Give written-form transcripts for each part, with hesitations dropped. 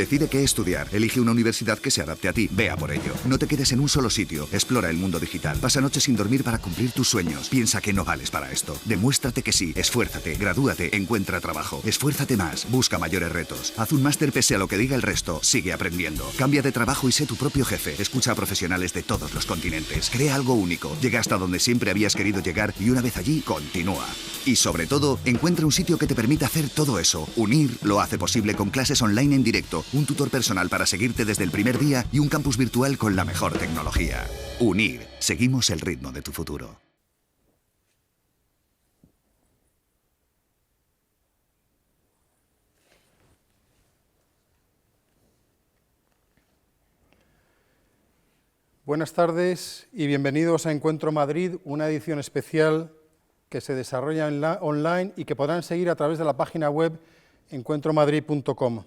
Decide qué estudiar. Elige una universidad que se adapte a ti. Ve a por ello. No te quedes en un solo sitio. Explora el mundo digital. Pasa noches sin dormir para cumplir tus sueños. Piensa que no vales para esto. Demuéstrate que sí. Esfuérzate. Gradúate. Encuentra trabajo. Esfuérzate más. Busca mayores retos. Haz un máster pese a lo que diga el resto. Sigue aprendiendo. Cambia de trabajo y sé tu propio jefe. Escucha a profesionales de todos los continentes. Crea algo único. Llega hasta donde siempre habías querido llegar y una vez allí, continúa. Y sobre todo, encuentra un sitio que te permita hacer todo eso. UNIR lo hace posible con clases online en directo, un tutor personal para seguirte desde el primer día y un campus virtual con la mejor tecnología. UNIR. Seguimos el ritmo de tu futuro. Buenas tardes y bienvenidos a Encuentro Madrid, una edición especial que se desarrolla online y que podrán seguir a través de la página web encuentromadrid.com.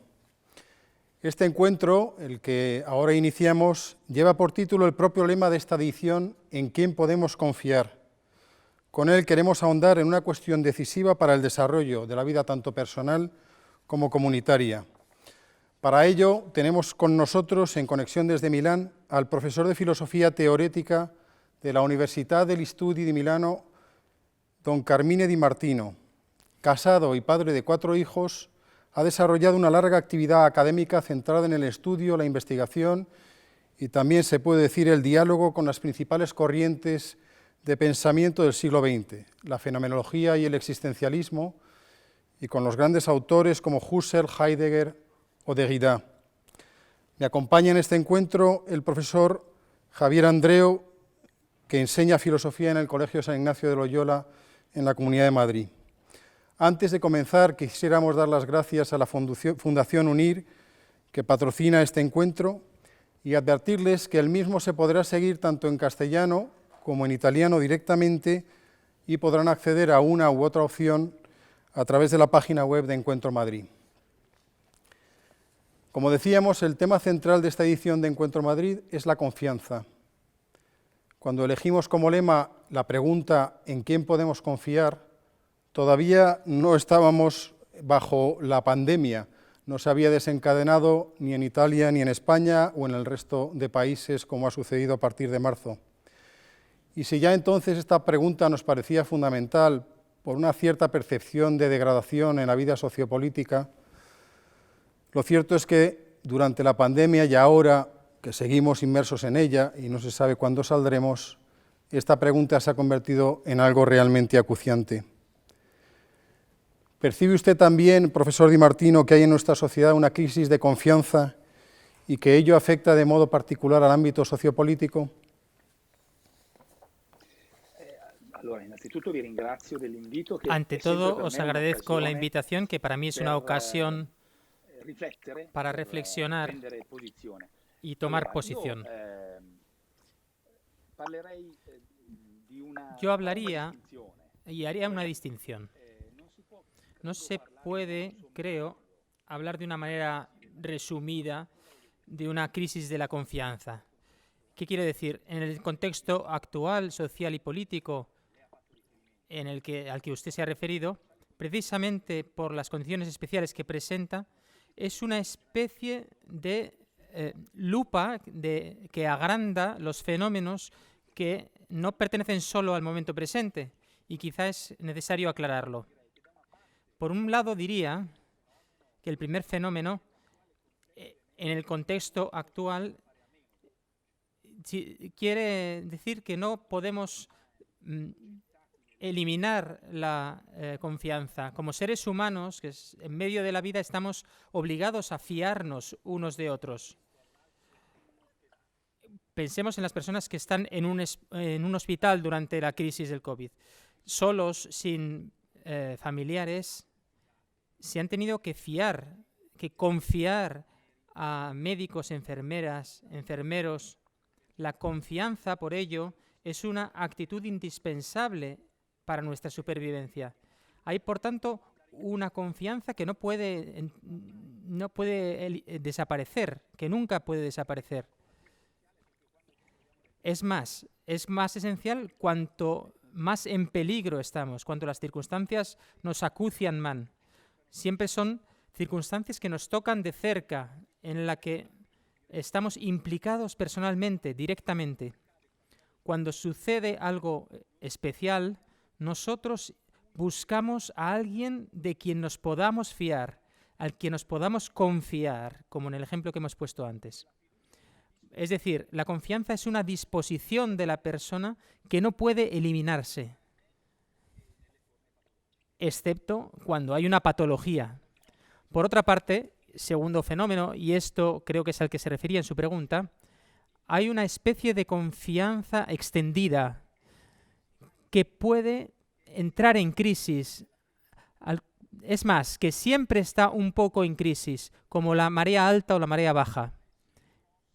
Este encuentro, el que ahora iniciamos, lleva por título el propio lema de esta edición, ¿en quién podemos confiar? Con él queremos ahondar en una cuestión decisiva para el desarrollo de la vida tanto personal como comunitaria. Para ello tenemos con nosotros, en conexión desde Milán, al profesor de Filosofía Teoretica de la Università degli Studi di Milano, don Carmine Di Martino. Casado y padre de 4 hijos, ha desarrollado una larga actividad académica centrada en el estudio, la investigación y también se puede decir el diálogo con las principales corrientes de pensamiento del siglo XX, la fenomenología y el existencialismo, y con los grandes autores como Husserl, Heidegger o Derrida. Me acompaña en este encuentro el profesor Javier Andreu, que enseña filosofía en el Colegio San Ignacio de Loyola en la Comunidad de Madrid. Antes de comenzar, quisiéramos dar las gracias a la Fundación UNIR, que patrocina este encuentro, y advertirles que el mismo se podrá seguir tanto en castellano como en italiano directamente y podrán acceder a una u otra opción a través de la página web de Encuentro Madrid. Como decíamos, el tema central de esta edición de Encuentro Madrid es la confianza. Cuando elegimos como lema la pregunta ¿en quién podemos confiar?, todavía no estábamos bajo la pandemia, no se había desencadenado ni en Italia ni en España o en el resto de países como ha sucedido a partir de marzo. Y si ya entonces esta pregunta nos parecía fundamental por una cierta percepción de degradación en la vida sociopolítica, lo cierto es que durante la pandemia y ahora que seguimos inmersos en ella y no se sabe cuándo saldremos, esta pregunta se ha convertido en algo realmente acuciante. ¿Percibe usted también, profesor Di Martino, que hay en nuestra sociedad una crisis de confianza y que ello afecta de modo particular al ámbito sociopolítico? Ante todo, os agradezco la invitación, que para mí es una ocasión para reflexionar y tomar posición. Yo hablaría y haría una distinción. No se puede, creo, hablar de una manera resumida de una crisis de la confianza. ¿Qué quiere decir? En el contexto actual, social y político al que usted se ha referido, precisamente por las condiciones especiales que presenta, es una especie de lupa que agranda los fenómenos que no pertenecen solo al momento presente, y quizá es necesario aclararlo. Por un lado, diría que el primer fenómeno, en el contexto actual, quiere decir que no podemos eliminar la confianza. Como seres humanos, que en medio de la vida estamos obligados a fiarnos unos de otros. Pensemos en las personas que están en un hospital durante la crisis del COVID. Solos, sin familiares, se han tenido que confiar a médicos, enfermeras, enfermeros. La confianza, por ello, es una actitud indispensable para nuestra supervivencia. Hay, por tanto, una confianza que no puede desaparecer, que nunca puede desaparecer. Es más esencial cuanto más en peligro estamos, cuanto las circunstancias nos acucian más. Siempre son circunstancias que nos tocan de cerca en la que estamos implicados personalmente, directamente. Cuando sucede algo especial, nosotros buscamos a alguien de quien nos podamos fiar, al que nos podamos confiar, como en el ejemplo que hemos puesto antes. Es decir, la confianza es una disposición de la persona que no puede eliminarse, excepto cuando hay una patología. Por otra parte, segundo fenómeno, y esto creo que es al que se refería en su pregunta, hay una especie de confianza extendida que puede entrar en crisis. Es más, que siempre está un poco en crisis, como la marea alta o la marea baja.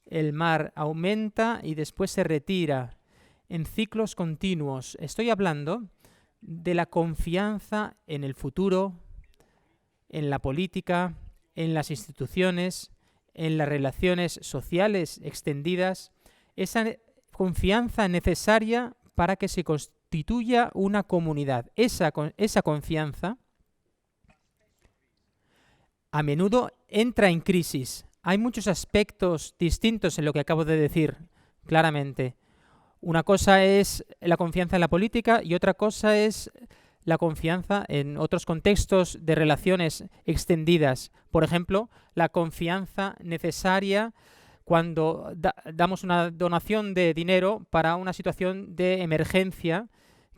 El mar aumenta y después se retira en ciclos continuos. Estoy hablando de la confianza en el futuro, en la política, en las instituciones, en las relaciones sociales extendidas, esa confianza necesaria para que se constituya una comunidad. Esa confianza a menudo entra en crisis. Hay muchos aspectos distintos en lo que acabo de decir, claramente. Una cosa es la confianza en la política y otra cosa es la confianza en otros contextos de relaciones extendidas. Por ejemplo, la confianza necesaria cuando damos una donación de dinero para una situación de emergencia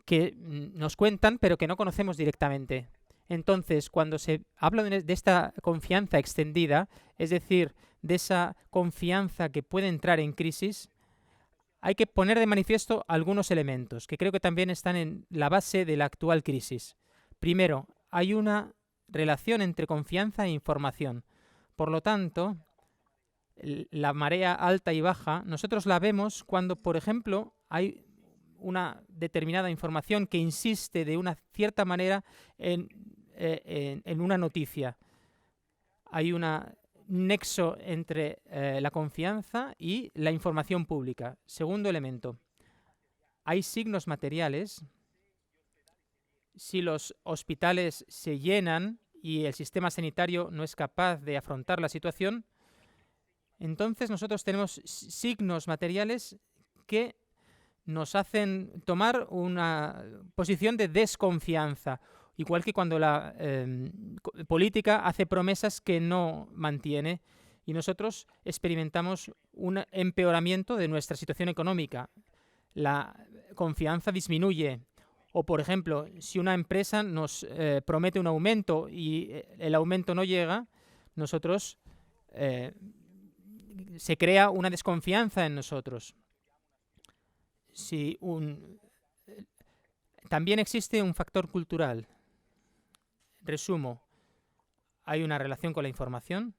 que nos cuentan pero que no conocemos directamente. Entonces, cuando se habla de esta confianza extendida, es decir, de esa confianza que puede entrar en crisis, hay que poner de manifiesto algunos elementos que creo que también están en la base de la actual crisis. Primero, hay una relación entre confianza e información. Por lo tanto, la marea alta y baja, nosotros la vemos cuando, por ejemplo, hay una determinada información que insiste de una cierta manera en una noticia. Hay un nexo entre la confianza y la información pública. Segundo elemento, hay signos materiales. Si los hospitales se llenan y el sistema sanitario no es capaz de afrontar la situación, entonces nosotros tenemos signos materiales que nos hacen tomar una posición de desconfianza, igual que cuando la política hace promesas que no mantiene y nosotros experimentamos un empeoramiento de nuestra situación económica. La confianza disminuye. O, por ejemplo, si una empresa nos promete un aumento y el aumento no llega, nosotros se crea una desconfianza en nosotros. También existe un factor cultural. Resumo, hay una relación con la información,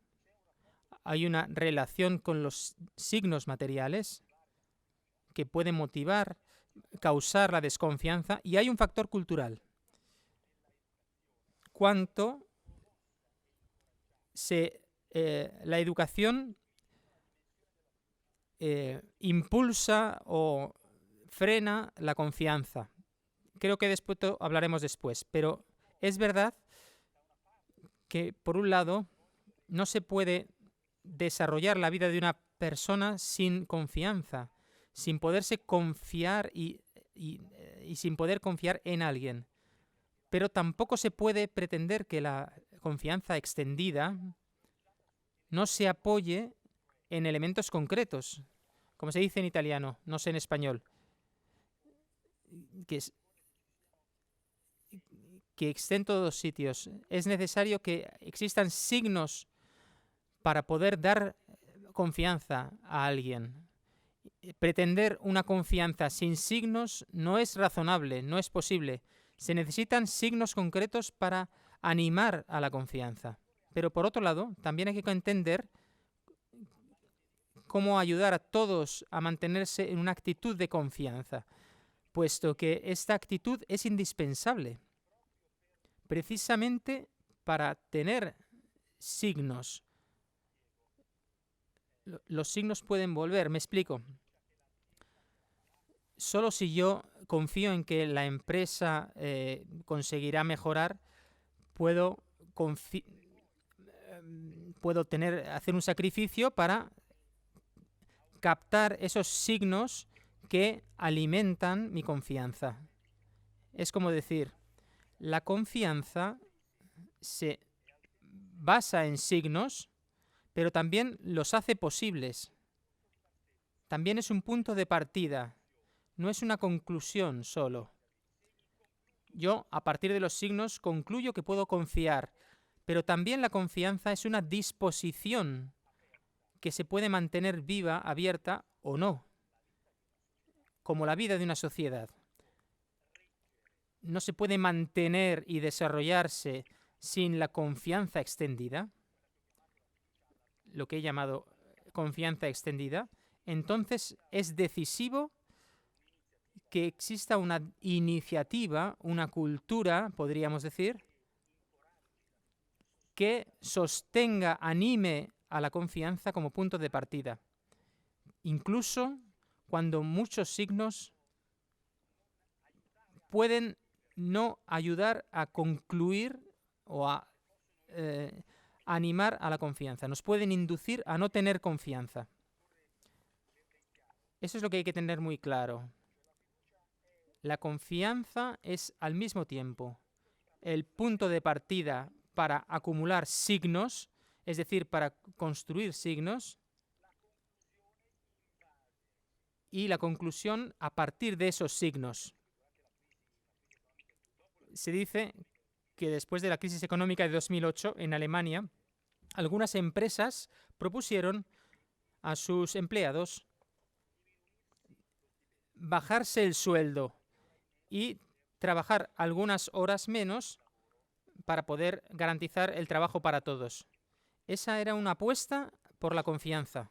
hay una relación con los signos materiales que pueden motivar, causar la desconfianza, y hay un factor cultural. Cuánto la educación impulsa o frena la confianza. Creo que después hablaremos después, pero es verdad que, por un lado, no se puede desarrollar la vida de una persona sin confianza, sin poderse confiar y sin poder confiar en alguien. Pero tampoco se puede pretender que la confianza extendida no se apoye en elementos concretos, como se dice en italiano, no sé en español, que esté en todos sitios. Es necesario que existan signos para poder dar confianza a alguien. Pretender una confianza sin signos no es razonable, no es posible. Se necesitan signos concretos para animar a la confianza. Pero por otro lado, también hay que entender cómo ayudar a todos a mantenerse en una actitud de confianza, puesto que esta actitud es indispensable, precisamente para tener signos. Los signos pueden volver, me explico. Solo si yo confío en que la empresa conseguirá mejorar, puedo puedo hacer un sacrificio para captar esos signos que alimentan mi confianza. Es como decir, la confianza se basa en signos, pero también los hace posibles. También es un punto de partida, no es una conclusión solo. Yo, a partir de los signos, concluyo que puedo confiar, pero también la confianza es una disposición que se puede mantener viva, abierta o no, como la vida de una sociedad. No se puede mantener y desarrollarse sin la confianza extendida, lo que he llamado confianza extendida. Entonces es decisivo que exista una iniciativa, una cultura, podríamos decir, que sostenga, anime a la confianza como punto de partida, incluso cuando muchos signos pueden no ayudar a concluir o a animar a la confianza, nos pueden inducir a no tener confianza. Eso es lo que hay que tener muy claro. La confianza es al mismo tiempo el punto de partida para acumular signos, es decir, para construir signos, y la conclusión a partir de esos signos. Se dice que después de la crisis económica de 2008 en Alemania, algunas empresas propusieron a sus empleados bajarse el sueldo y trabajar algunas horas menos para poder garantizar el trabajo para todos. Esa era una apuesta por la confianza.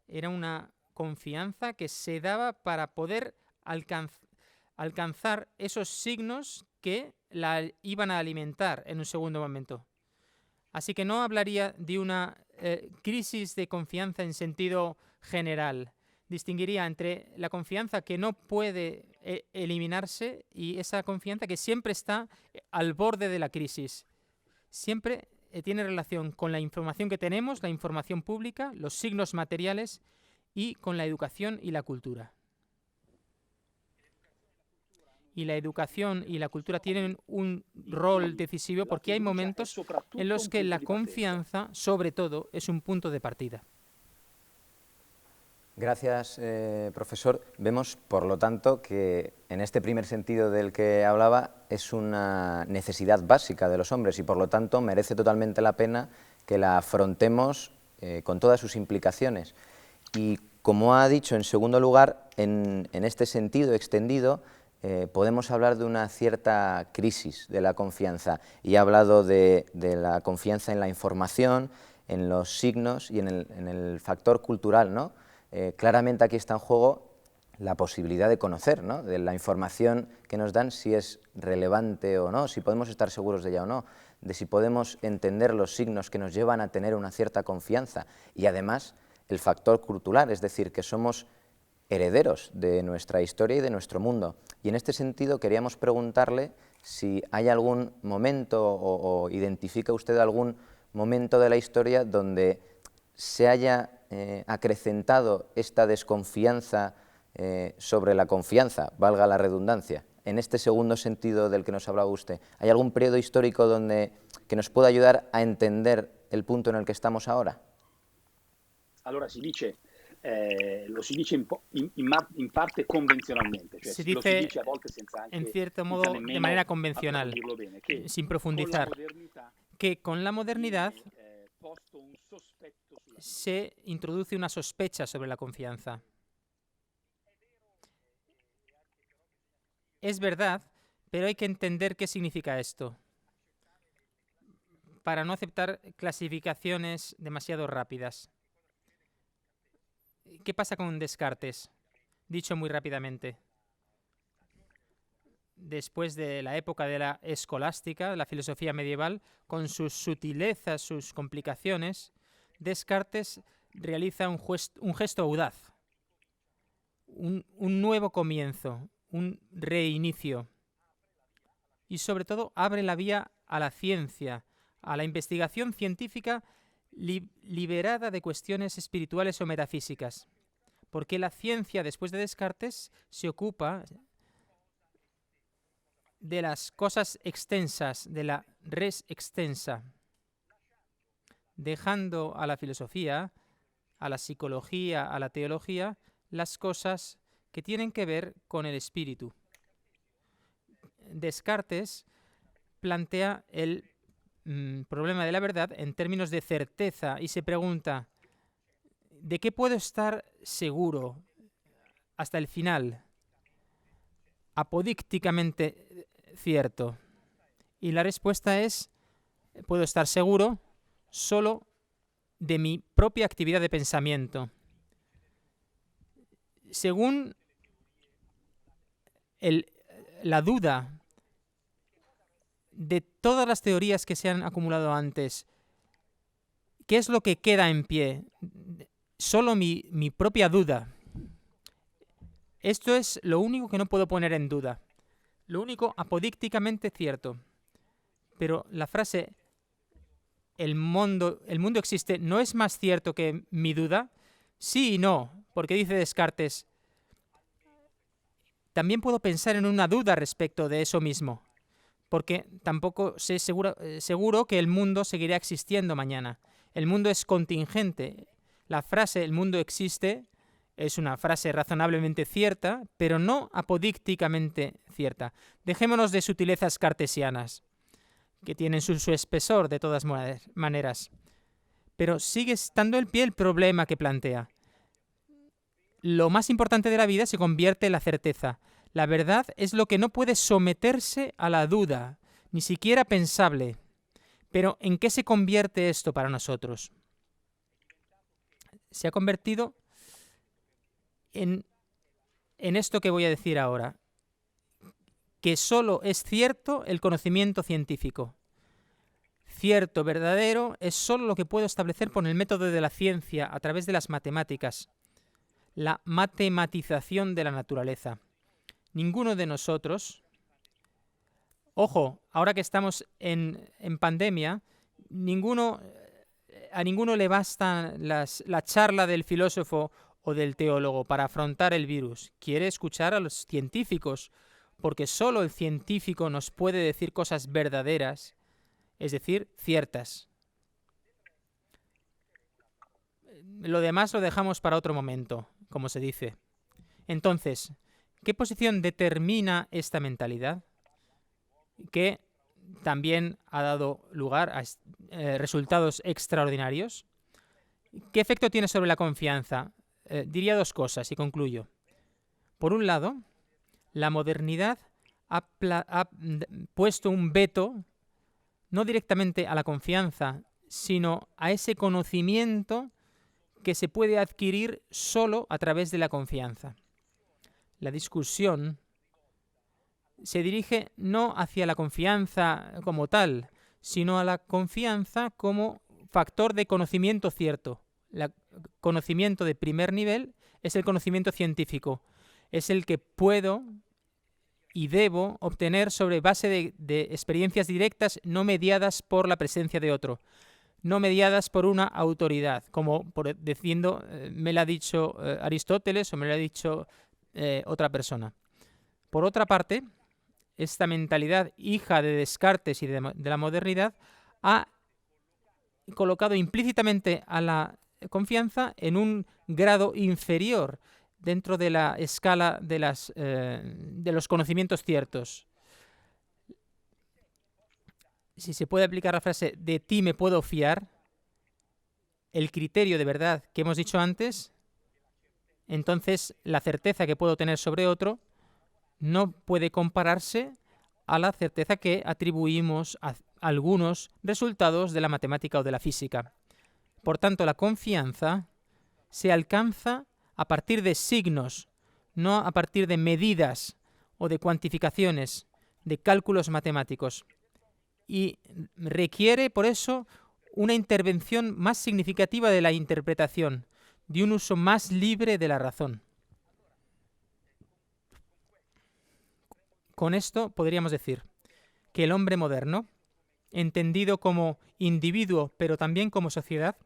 Era una confianza que se daba para poder alcanzar esos signos que la iban a alimentar en un segundo momento. Así que no hablaría de una crisis de confianza en sentido general. Distinguiría entre la confianza que no puede eliminarse y esa confianza que siempre está al borde de la crisis. Siempre tiene relación con la información que tenemos, la información pública, los signos materiales y con la educación y la cultura. Y la educación y la cultura tienen un rol decisivo porque hay momentos en los que la confianza, sobre todo, es un punto de partida. Gracias, profesor. Vemos, por lo tanto, que en este primer sentido del que hablaba es una necesidad básica de los hombres y, por lo tanto, merece totalmente la pena que la afrontemos con todas sus implicaciones. Y, como ha dicho, en segundo lugar, en este sentido extendido, podemos hablar de una cierta crisis de la confianza. Y ha hablado de la confianza en la información, en los signos y en el factor cultural, ¿no? Claramente aquí está en juego la posibilidad de conocer, ¿no?, de la información que nos dan, si es relevante o no, si podemos estar seguros de ella o no, de si podemos entender los signos que nos llevan a tener una cierta confianza y además el factor cultural, es decir, que somos herederos de nuestra historia y de nuestro mundo. Y en este sentido queríamos preguntarle si hay algún momento o identifica usted algún momento de la historia donde se haya acrecentado esta desconfianza sobre la confianza, valga la redundancia, en este segundo sentido del que nos hablaba usted. ¿Hay algún periodo histórico que nos pueda ayudar a entender el punto en el que estamos ahora? Allora lo si dice in parte convenzionalmente, cioè Se lo si dice dice a volte senza anche, en cierto modo senza de nemmeno manera convencional, approfondirlo bene, che sin con la profundizar, modernità que con la modernidad viene posto un sospetto sulla se introduce una sospecha sobre la confianza. Es verdad, pero hay que entender qué significa esto, para no aceptar clasificaciones demasiado rápidas. ¿Qué pasa con Descartes? Dicho muy rápidamente. Después de la época de la escolástica, la filosofía medieval, con sus sutilezas, sus complicaciones, Descartes realiza un gesto audaz, un nuevo comienzo, un reinicio. Y sobre todo abre la vía a la ciencia, a la investigación científica liberada de cuestiones espirituales o metafísicas, porque la ciencia, después de Descartes, se ocupa de las cosas extensas, de la res extensa, dejando a la filosofía, a la psicología, a la teología, las cosas que tienen que ver con el espíritu. Descartes plantea el problema de la verdad en términos de certeza y se pregunta, ¿de qué puedo estar seguro hasta el final? Apodícticamente cierto. Y la respuesta es, puedo estar seguro solo de mi propia actividad de pensamiento. Según la duda de todas las teorías que se han acumulado antes, ¿qué es lo que queda en pie? Solo mi propia duda. Esto es lo único que no puedo poner en duda. Lo único apodícticamente cierto. Pero la frase el mundo existe no es más cierto que mi duda. Sí y no, porque dice Descartes, también puedo pensar en una duda respecto de eso mismo, porque tampoco sé seguro que el mundo seguirá existiendo mañana. El mundo es contingente. La frase el mundo existe es una frase razonablemente cierta, pero no apodícticamente cierta. Dejémonos de sutilezas cartesianas, que tienen su espesor de todas maneras. Pero sigue estando en pie el problema que plantea. Lo más importante de la vida se convierte en la certeza. La verdad es lo que no puede someterse a la duda, ni siquiera pensable. Pero ¿en qué se convierte esto para nosotros? Se ha convertido en esto que voy a decir ahora, que solo es cierto el conocimiento científico. Cierto, verdadero, es solo lo que puedo establecer por el método de la ciencia a través de las matemáticas, la matematización de la naturaleza. Ninguno de nosotros, ojo, ahora que estamos en pandemia, a ninguno le basta la charla del filósofo o del teólogo para afrontar el virus. Quiere escuchar a los científicos, porque solo el científico nos puede decir cosas verdaderas, es decir, ciertas. Lo demás lo dejamos para otro momento, como se dice. Entonces, ¿qué posición determina esta mentalidad? Que también ha dado lugar a resultados extraordinarios. ¿Qué efecto tiene sobre la confianza? Diría dos cosas y concluyo. Por un lado, la modernidad ha puesto un veto no directamente a la confianza, sino a ese conocimiento que se puede adquirir solo a través de la confianza. La discusión se dirige no hacia la confianza como tal, sino a la confianza como factor de conocimiento cierto. El conocimiento de primer nivel es el conocimiento científico. Es el que puedo y debo obtener sobre base de experiencias directas no mediadas por la presencia de otro, no mediadas por una autoridad, como diciendo me lo ha dicho Aristóteles o me lo ha dicho otra persona. Por otra parte, esta mentalidad hija de Descartes y de la modernidad ha colocado implícitamente a la confianza en un grado inferior dentro de la escala de los conocimientos ciertos. Si se puede aplicar la frase de ti me puedo fiar, el criterio de verdad que hemos dicho antes, entonces la certeza que puedo tener sobre otro no puede compararse a la certeza que atribuimos a algunos resultados de la matemática o de la física. Por tanto, la confianza se alcanza a partir de signos, no a partir de medidas o de cuantificaciones, de cálculos matemáticos. Y requiere, por eso, una intervención más significativa de la interpretación, de un uso más libre de la razón. Con esto podríamos decir que el hombre moderno entendido como individuo, pero también como sociedad?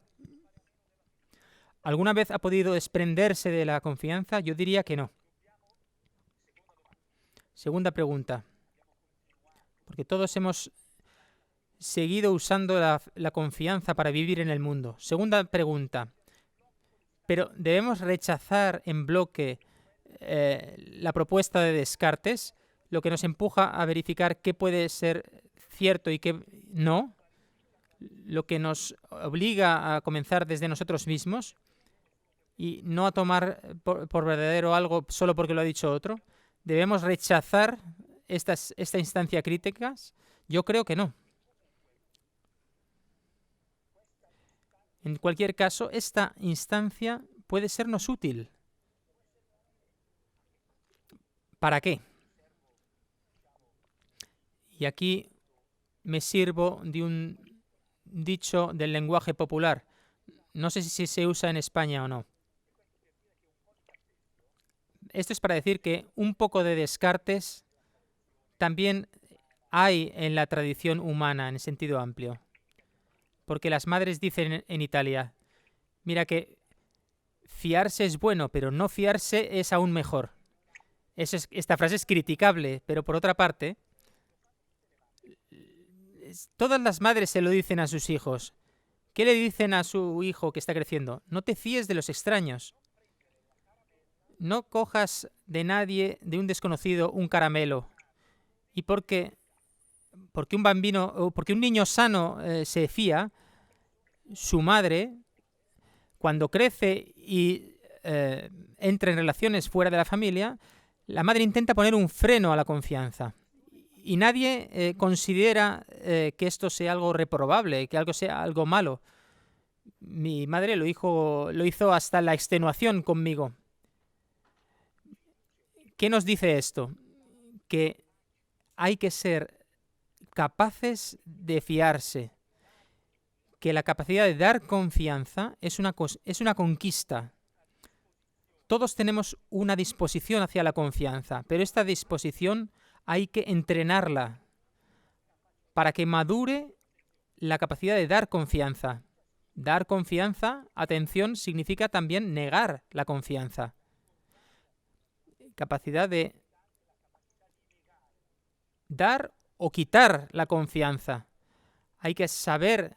¿Alguna vez ha podido desprenderse de la confianza? Yo diría que no. Segunda pregunta. Porque todos hemos seguido usando la confianza para vivir en el mundo. Segunda pregunta. ¿Pero debemos rechazar en bloque la propuesta de Descartes, lo que nos empuja a verificar qué puede ser cierto y qué no? Lo que nos obliga a comenzar desde nosotros mismos y no a tomar por verdadero algo solo porque lo ha dicho otro. ¿Debemos rechazar esta instancia crítica? Yo creo que no. En cualquier caso, esta instancia puede sernos útil. ¿Para qué? Y aquí me sirvo de un dicho del lenguaje popular. No sé si se usa en España o no. Esto es para decir que un poco de Descartes también hay en la tradición humana en sentido amplio. Porque las madres dicen en Italia, mira que fiarse es bueno, pero no fiarse es aún mejor. Esta frase es criticable, pero por otra parte, todas las madres se lo dicen a sus hijos. ¿Qué le dicen a su hijo que está creciendo? No te fíes de los extraños. No cojas de nadie, de un desconocido, un caramelo. Y porque un niño sano se fía, su madre, cuando crece y entra en relaciones fuera de la familia, la madre intenta poner un freno a la confianza. Y nadie considera que esto sea algo reprobable, que algo sea algo malo. Mi madre lo hizo hasta la extenuación conmigo. ¿Qué nos dice esto? Que hay que ser capaces de fiarse, que la capacidad de dar confianza es una conquista. Todos tenemos una disposición hacia la confianza, pero esta disposición hay que entrenarla para que madure la capacidad de dar confianza. Dar confianza, atención, significa también negar la confianza. Capacidad de dar o quitar la confianza. Hay que saber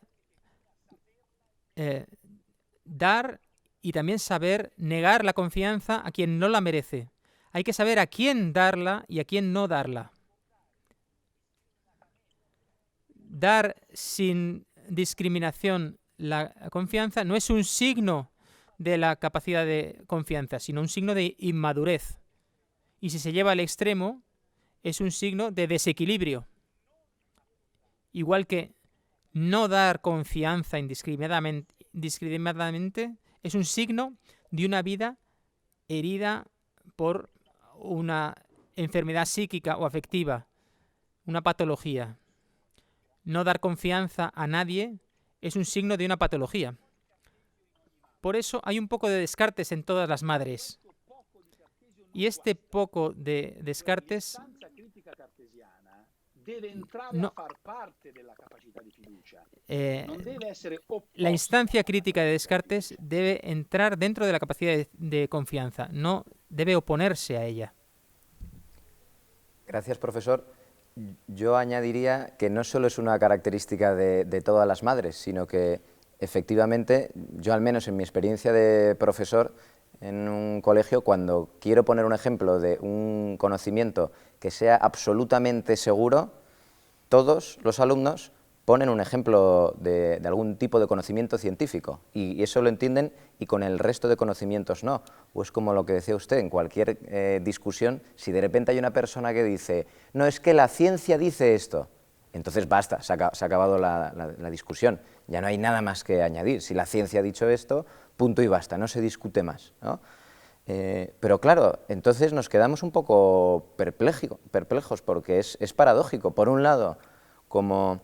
dar y también saber negar la confianza a quien no la merece. Hay que saber a quién darla y a quién no darla. Dar sin discriminación la confianza no es un signo de la capacidad de confianza, sino un signo de inmadurez. Y si se lleva al extremo, es un signo de desequilibrio. Igual que no dar confianza indiscriminadamente es un signo de una vida herida por una enfermedad psíquica o afectiva, una patología. No dar confianza a nadie es un signo de una patología. Por eso hay un poco de Descartes en todas las madres. Y este poco de Descartes no, la instancia crítica de Descartes debe entrar dentro de la capacidad de confianza, no debe oponerse a ella. Gracias, profesor. Yo añadiría que no solo es una característica de todas las madres, sino que efectivamente, yo al menos en mi experiencia de profesor en un colegio, cuando quiero poner un ejemplo de un conocimiento que sea absolutamente seguro, todos los alumnos ponen un ejemplo de algún tipo de conocimiento científico y eso lo entienden y con el resto de conocimientos no. O es como lo que decía usted, en cualquier discusión, si de repente hay una persona que dice no, es que la ciencia dice esto, entonces basta, se ha acabado la discusión, ya no hay nada más que añadir. Si la ciencia ha dicho esto, punto y basta, no se discute más, ¿no? Pero claro, entonces nos quedamos un poco perplejos porque es paradójico. Por un lado, como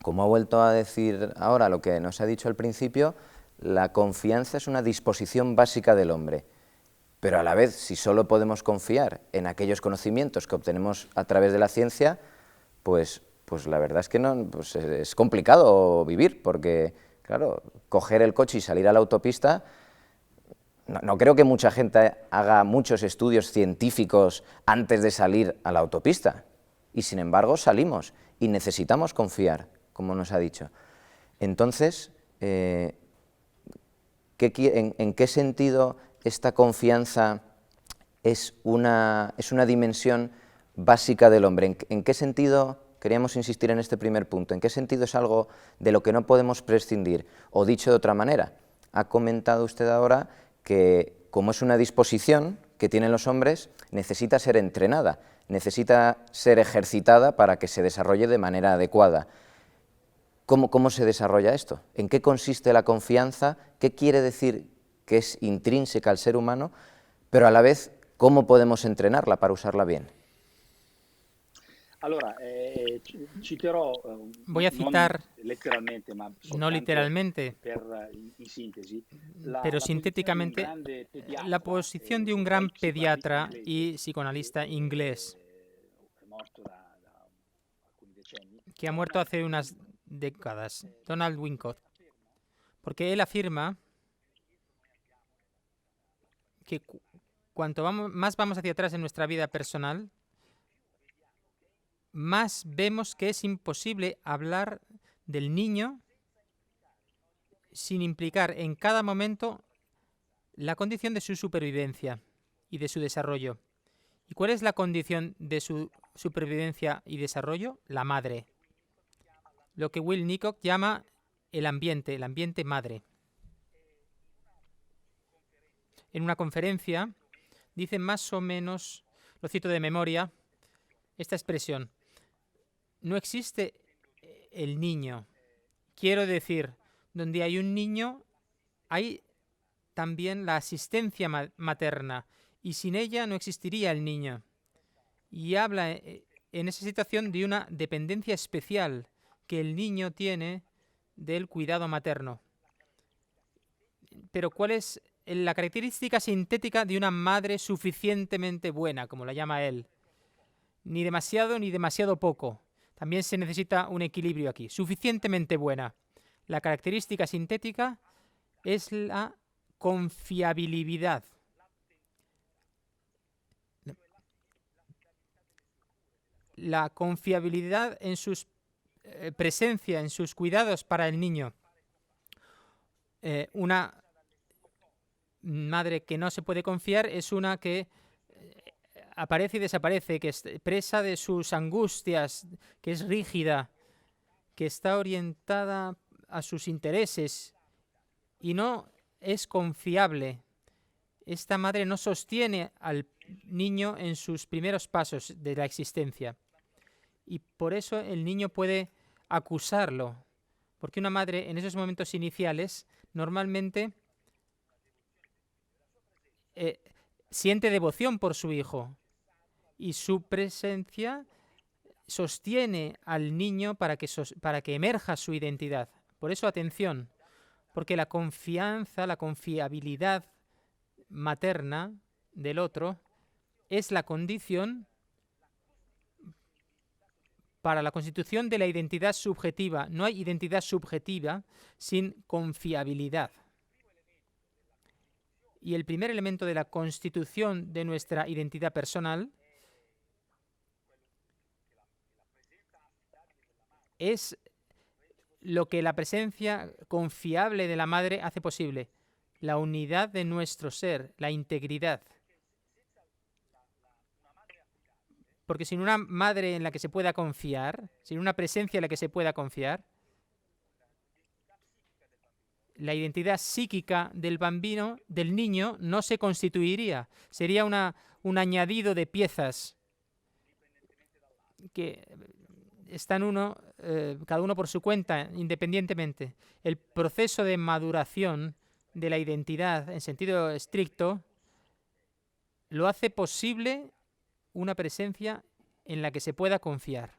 ha vuelto a decir ahora lo que nos ha dicho al principio, la confianza es una disposición básica del hombre. Pero a la vez, si solo podemos confiar en aquellos conocimientos que obtenemos a través de la ciencia, pues pues la verdad es que no, pues es complicado vivir, porque, claro, coger el coche y salir a la autopista, no creo que mucha gente haga muchos estudios científicos antes de salir a la autopista, y sin embargo salimos, y necesitamos confiar, como nos ha dicho. Entonces, ¿en qué sentido esta confianza es una dimensión básica del hombre? ¿En qué sentido, queríamos insistir en este primer punto, en qué sentido es algo de lo que no podemos prescindir? O dicho de otra manera, ha comentado usted ahora que como es una disposición que tienen los hombres, necesita ser entrenada, necesita ser ejercitada para que se desarrolle de manera adecuada. ¿Cómo se desarrolla esto? ¿En qué consiste la confianza? ¿Qué quiere decir que es intrínseca al ser humano? Pero a la vez, ¿cómo podemos entrenarla para usarla bien? Allora, citerò, Voy a citar, ma no soltanto literalmente, per in sintesi, pero la posizione di un sintéticamente, grande pediatra, la posición de un e gran poi psicoanalista pediatra inglese, y psicoanalista inglés è morto da alcuni decenni, que ha muerto hace unas décadas, Donald Winnicott, porque él afirma que cuanto más vamos hacia atrás en nuestra vida personal, más vemos que es imposible hablar del niño sin implicar en cada momento la condición de su supervivencia y de su desarrollo. ¿Y cuál es la condición de su supervivencia y desarrollo? La madre. Lo que Winnicott llama el ambiente madre. En una conferencia dice más o menos, lo cito de memoria, esta expresión: no existe el niño. Quiero decir, donde hay un niño, hay también la asistencia materna, y sin ella no existiría el niño. Y habla en esa situación de una dependencia especial que el niño tiene del cuidado materno. Pero ¿cuál es la característica sintética de una madre suficientemente buena, como la llama él? Ni demasiado poco. También se necesita un equilibrio aquí. Suficientemente buena. La característica sintética es la confiabilidad. La confiabilidad en su presencia, en sus cuidados para el niño. Una madre que no se puede confiar es una que aparece y desaparece, que es presa de sus angustias, que es rígida, que está orientada a sus intereses y no es confiable. Esta madre no sostiene al niño en sus primeros pasos de la existencia. Y por eso el niño puede acusarlo. Porque una madre en esos momentos iniciales normalmente siente devoción por su hijo. Y su presencia sostiene al niño para que emerja su identidad. Por eso, atención, porque la confianza, la confiabilidad materna del otro es la condición para la constitución de la identidad subjetiva. No hay identidad subjetiva sin confiabilidad. Y el primer elemento de la constitución de nuestra identidad personal es lo que la presencia confiable de la madre hace posible: la unidad de nuestro ser, la integridad. Porque sin una madre en la que se pueda confiar, sin una presencia en la que se pueda confiar, la identidad psíquica del bambino, del niño, no se constituiría. Sería un añadido de piezas que están cada uno por su cuenta, independientemente. El proceso de maduración de la identidad, en sentido estricto, lo hace posible una presencia en la que se pueda confiar.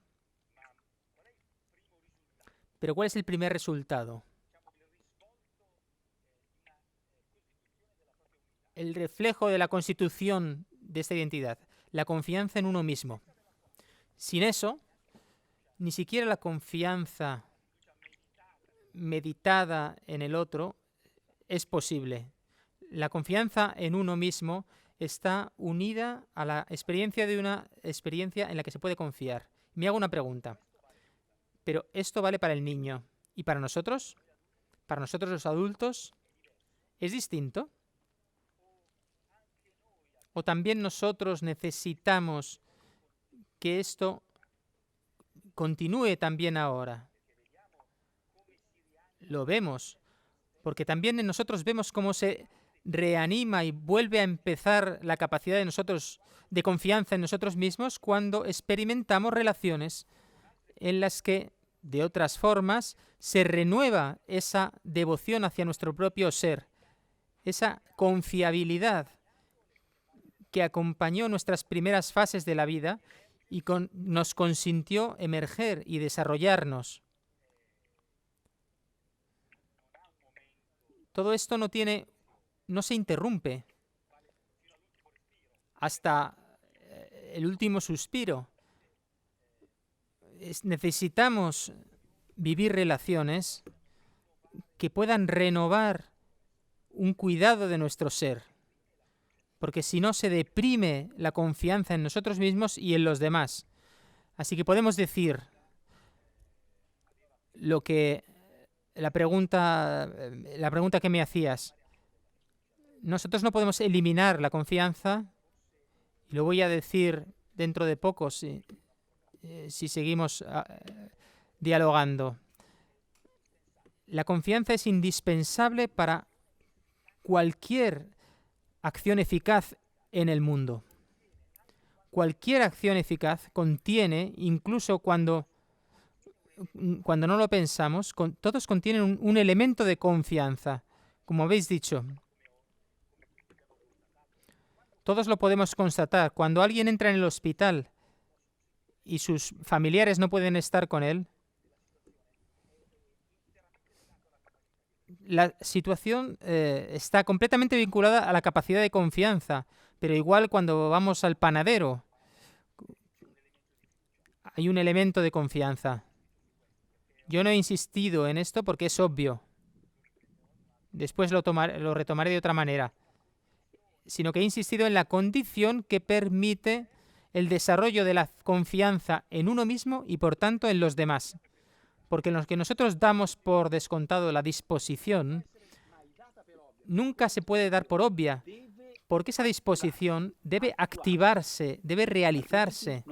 Pero ¿cuál es el primer resultado? El reflejo de la constitución de esta identidad, la confianza en uno mismo. Sin eso, Ni siquiera la confianza meditada en el otro es posible. La confianza en uno mismo está unida a la experiencia de una experiencia en la que se puede confiar. Me hago una pregunta. ¿Pero esto vale para el niño? ¿Y para nosotros? ¿Para nosotros los adultos? ¿Es distinto? ¿O también nosotros necesitamos que esto continúe también ahora? Lo vemos, porque también en nosotros vemos cómo se reanima y vuelve a empezar la capacidad de nosotros de confianza en nosotros mismos cuando experimentamos relaciones en las que, de otras formas, se renueva esa devoción hacia nuestro propio ser, esa confiabilidad que acompañó nuestras primeras fases de la vida y nos consintió emerger y desarrollarnos. Todo esto no se interrumpe hasta el último suspiro. Necesitamos vivir relaciones que puedan renovar un cuidado de nuestro ser, porque si no se deprime la confianza en nosotros mismos y en los demás. Así que podemos decir la pregunta que me hacías. Nosotros no podemos eliminar la confianza, y lo voy a decir dentro de poco si seguimos dialogando. La confianza es indispensable para cualquier acción eficaz en el mundo. Cualquier acción eficaz contiene, incluso cuando no lo pensamos, todos contienen un elemento de confianza, como habéis dicho. Todos lo podemos constatar. Cuando alguien entra en el hospital y sus familiares no pueden estar con él, la situación está completamente vinculada a la capacidad de confianza, pero igual cuando vamos al panadero, hay un elemento de confianza. Yo no he insistido en esto porque es obvio. Después lo retomaré de otra manera. Sino que he insistido en la condición que permite el desarrollo de la confianza en uno mismo y, por tanto, en los demás. Porque en los que nosotros damos por descontado la disposición, nunca se puede dar por obvia, porque esa disposición debe activarse, debe realizarse.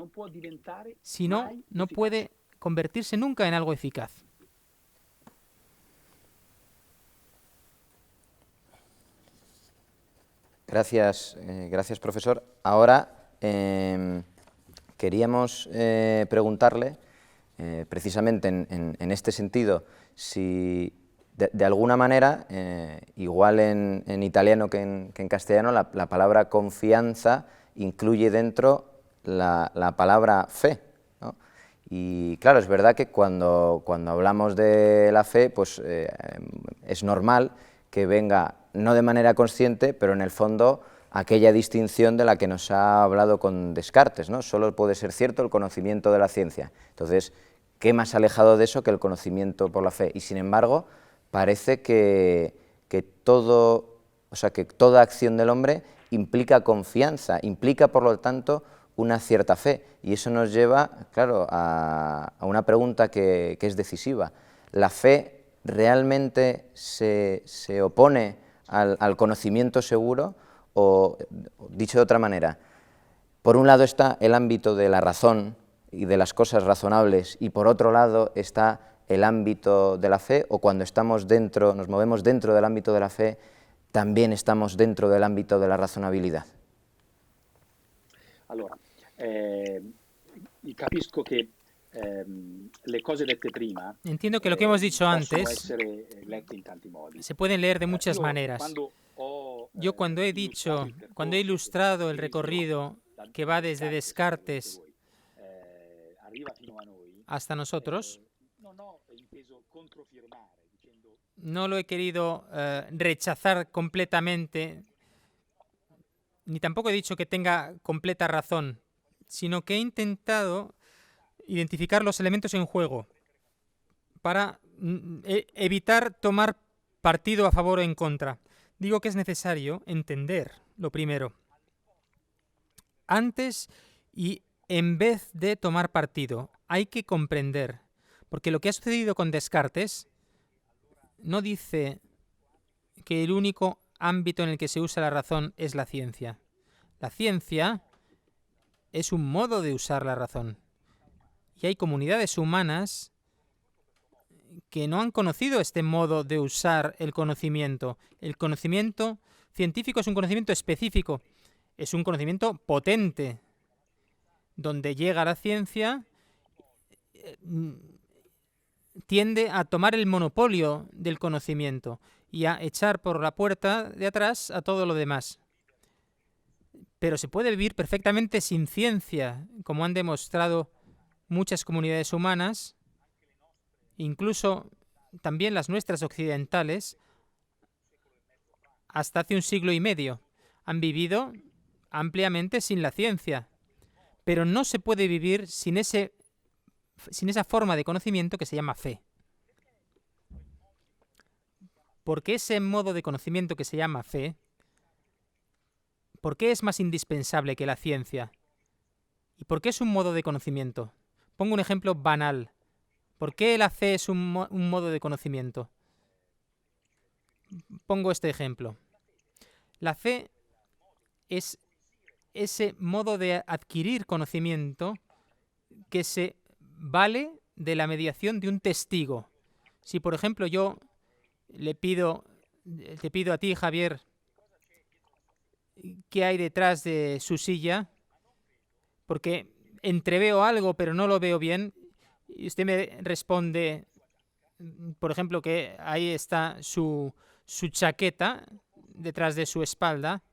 Si no, no puede convertirse nunca en algo eficaz. Gracias, profesor. Ahora queríamos preguntarle, precisamente en este sentido, si de alguna manera, igual en italiano que en castellano, la palabra confianza incluye dentro la palabra fe, ¿no? Y claro, es verdad que cuando hablamos de la fe, pues es normal que venga, no de manera consciente, pero en el fondo aquella distinción de la que nos ha hablado con Descartes, ¿no? Solo puede ser cierto el conocimiento de la ciencia. Entonces, ¿qué más alejado de eso que el conocimiento por la fe? Y sin embargo, parece que toda acción del hombre implica confianza, implica por lo tanto una cierta fe. Y eso nos lleva, claro, a una pregunta que es decisiva. ¿La fe realmente se opone al conocimiento seguro? O, dicho de otra manera, por un lado está el ámbito de la razón y de las cosas razonables, y por otro lado está el ámbito de la fe, o cuando estamos dentro, nos movemos dentro del ámbito de la fe, también estamos dentro del ámbito de la razonabilidad. Allora, capisco que le cose dette prima, entiendo que lo que hemos dicho antes essere lette in tanti modi. se pueden leer de muchas maneras. Yo cuando he ilustrado el recorrido que va desde Descartes hasta nosotros, no lo he querido rechazar completamente, ni tampoco he dicho que tenga completa razón, sino que he intentado identificar los elementos en juego para evitar tomar partido a favor o en contra. Digo que es necesario entender lo primero, antes y en vez de tomar partido. Hay que comprender, porque lo que ha sucedido con Descartes no dice que el único ámbito en el que se usa la razón es la ciencia. La ciencia es un modo de usar la razón. Y hay comunidades humanas que no han conocido este modo de usar el conocimiento. El conocimiento científico es un conocimiento específico, es un conocimiento potente. Donde llega la ciencia, tiende a tomar el monopolio del conocimiento y a echar por la puerta de atrás a todo lo demás. Pero se puede vivir perfectamente sin ciencia, como han demostrado muchas comunidades humanas, incluso también las nuestras occidentales, hasta hace 1,5 siglos. Han vivido ampliamente sin la ciencia. Pero no se puede vivir sin esa forma de conocimiento que se llama fe. Porque ese modo de conocimiento que se llama fe, ¿por qué es más indispensable que la ciencia? ¿Y por qué es un modo de conocimiento? Pongo un ejemplo banal. ¿Por qué la fe es un modo de conocimiento? Pongo este ejemplo. La fe es ese modo de adquirir conocimiento que se vale de la mediación de un testigo. Si, por ejemplo, yo te pido a ti, Javier, qué hay detrás de su silla, porque entreveo algo pero no lo veo bien, y usted me responde, por ejemplo, que ahí está su chaqueta detrás de su espalda,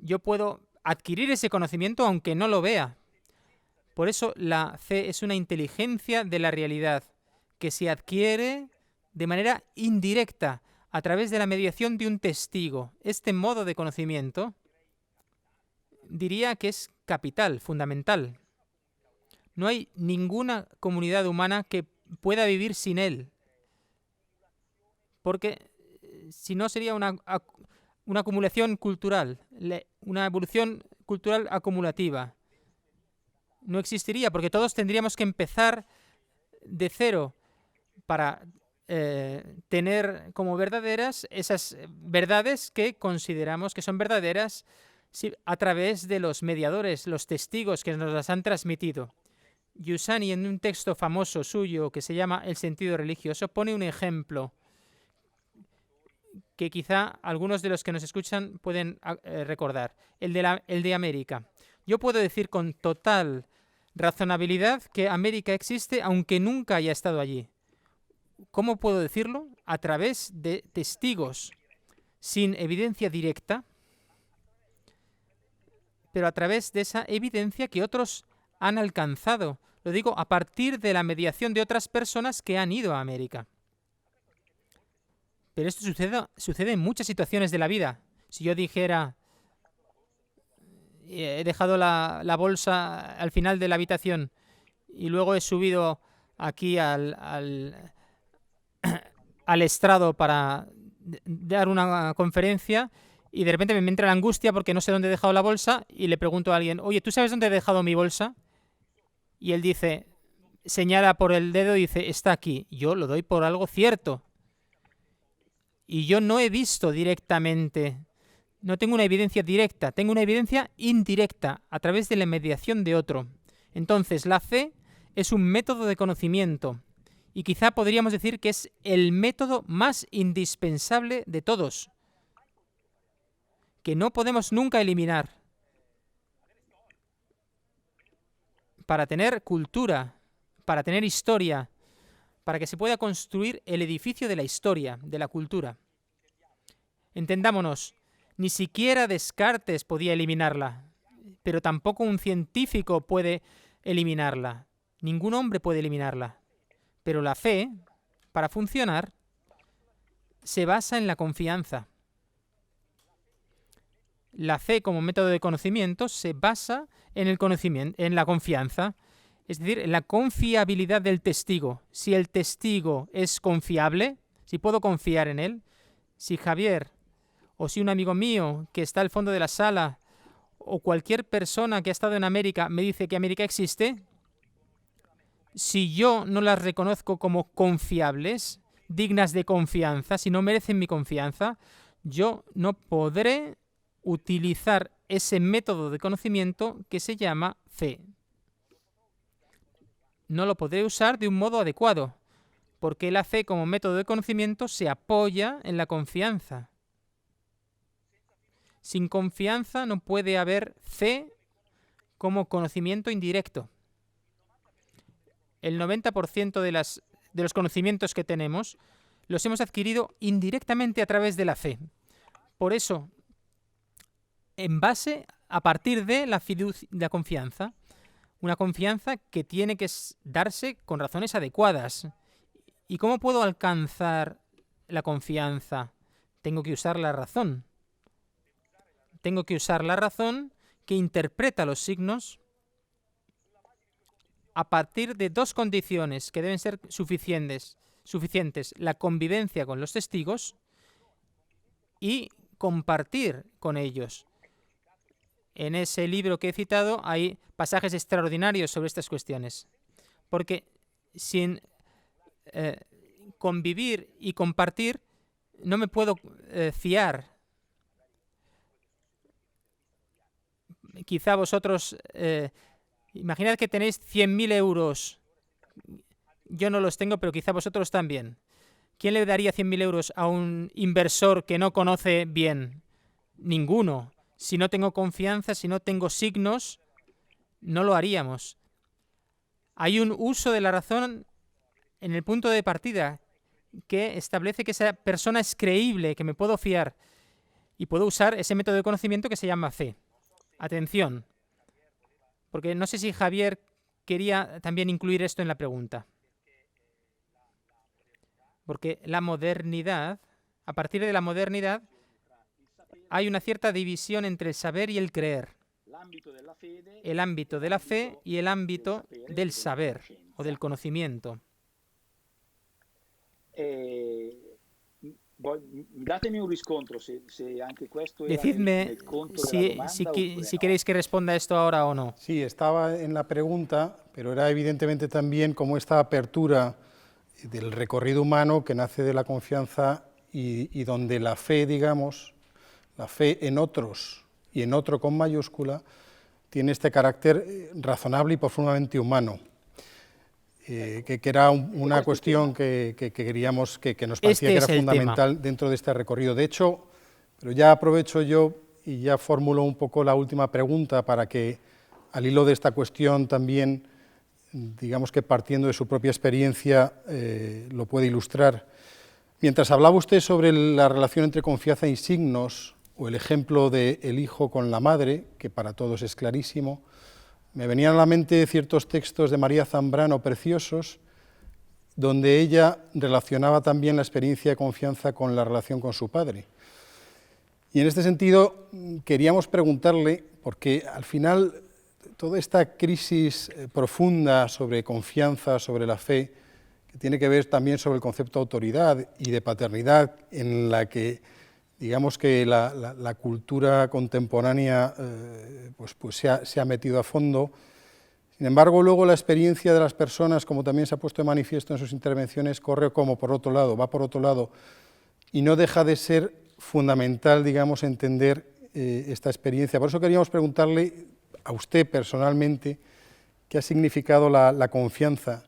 yo puedo adquirir ese conocimiento aunque no lo vea. Por eso la fe es una inteligencia de la realidad que se adquiere de manera indirecta a través de la mediación de un testigo. Este modo de conocimiento diría que es capital, fundamental. No hay ninguna comunidad humana que pueda vivir sin él, porque si no sería una acumulación cultural, una evolución cultural acumulativa. No existiría, porque todos tendríamos que empezar de cero para tener como verdaderas esas verdades que consideramos que son verdaderas a través de los mediadores, los testigos que nos las han transmitido. Giussani, en un texto famoso suyo que se llama El sentido religioso, pone un ejemplo que quizá algunos de los que nos escuchan pueden recordar, el de América. Yo puedo decir con total razonabilidad que América existe aunque nunca haya estado allí. ¿Cómo puedo decirlo? A través de testigos, sin evidencia directa, pero a través de esa evidencia que otros han alcanzado. Lo digo a partir de la mediación de otras personas que han ido a América. Pero esto sucede en muchas situaciones de la vida. Si yo dijera, he dejado la bolsa al final de la habitación y luego he subido aquí al estrado para dar una conferencia y de repente me entra la angustia porque no sé dónde he dejado la bolsa y le pregunto a alguien, oye, ¿tú sabes dónde he dejado mi bolsa? Y él dice, señala por el dedo y dice, está aquí. Yo lo doy por algo cierto. Y yo no he visto directamente, no tengo una evidencia directa, tengo una evidencia indirecta a través de la mediación de otro. Entonces, la fe es un método de conocimiento y quizá podríamos decir que es el método más indispensable de todos, que no podemos nunca eliminar para tener cultura, para tener historia, para que se pueda construir el edificio de la historia, de la cultura. Entendámonos, ni siquiera Descartes podía eliminarla, pero tampoco un científico puede eliminarla. Ningún hombre puede eliminarla. Pero la fe, para funcionar, se basa en la confianza. La fe como método de conocimiento se basa en el conocimiento, en la confianza. Es decir, en la confiabilidad del testigo. Si el testigo es confiable, si puedo confiar en él, si Javier o si un amigo mío que está al fondo de la sala o cualquier persona que ha estado en América me dice que América existe, si yo no las reconozco como confiables, dignas de confianza, si no merecen mi confianza, yo no podré utilizar ese método de conocimiento que se llama fe. No lo podré usar de un modo adecuado, porque la fe como método de conocimiento se apoya en la confianza. Sin confianza no puede haber fe como conocimiento indirecto. El 90% de los conocimientos que tenemos los hemos adquirido indirectamente a través de la fe. Por eso, a partir de la confianza, una confianza que tiene que darse con razones adecuadas. ¿Y cómo puedo alcanzar la confianza? Tengo que usar la razón. Tengo que usar la razón que interpreta los signos a partir de dos condiciones que deben ser suficientes. La convivencia con los testigos y compartir con ellos. En ese libro que he citado hay pasajes extraordinarios sobre estas cuestiones, porque sin convivir y compartir no me puedo fiar. Quizá vosotros, imaginad que tenéis 100.000 euros, yo no los tengo, pero quizá vosotros también. ¿Quién le daría 100.000 euros a un inversor que no conoce bien? Ninguno. Si no tengo confianza, si no tengo signos, no lo haríamos. Hay un uso de la razón en el punto de partida que establece que esa persona es creíble, que me puedo fiar y puedo usar ese método de conocimiento que se llama fe. Atención, porque no sé si Javier quería también incluir esto en la pregunta. Porque la modernidad, a partir de la modernidad, hay una cierta división entre el saber y el creer. El ámbito de la fe y el ámbito del saber o del conocimiento. Datemi un riscontro se anche questo era Decidme nel conto della domanda si queréis que responda esto ahora o no. Sí, estaba en la pregunta, pero era evidentemente también como esta apertura del recorrido humano que nace de la confianza y donde la fe, digamos, la fe en otros y en otro con mayúscula, tiene este carácter razonable y profundamente humano, que era una cuestión que queríamos, que nos parecía que era fundamental dentro de este recorrido. De hecho, pero ya aprovecho yo y ya formulo un poco la última pregunta para que, al hilo de esta cuestión también, digamos que partiendo de su propia experiencia, lo puede ilustrar. Mientras hablaba usted sobre la relación entre confianza y signos, o el ejemplo del hijo con la madre, que para todos es clarísimo, me venían a la mente ciertos textos de María Zambrano preciosos, donde ella relacionaba también la experiencia de confianza con la relación con su padre. Y en este sentido queríamos preguntarle, porque al final toda esta crisis profunda sobre confianza, sobre la fe, que tiene que ver también sobre el concepto de autoridad y de paternidad, en la que digamos que la cultura contemporánea pues se ha metido a fondo. Sin embargo, luego la experiencia de las personas, como también se ha puesto de manifiesto en sus intervenciones, corre como por otro lado, va por otro lado, y no deja de ser fundamental, digamos, entender esta experiencia. Por eso queríamos preguntarle a usted personalmente qué ha significado la confianza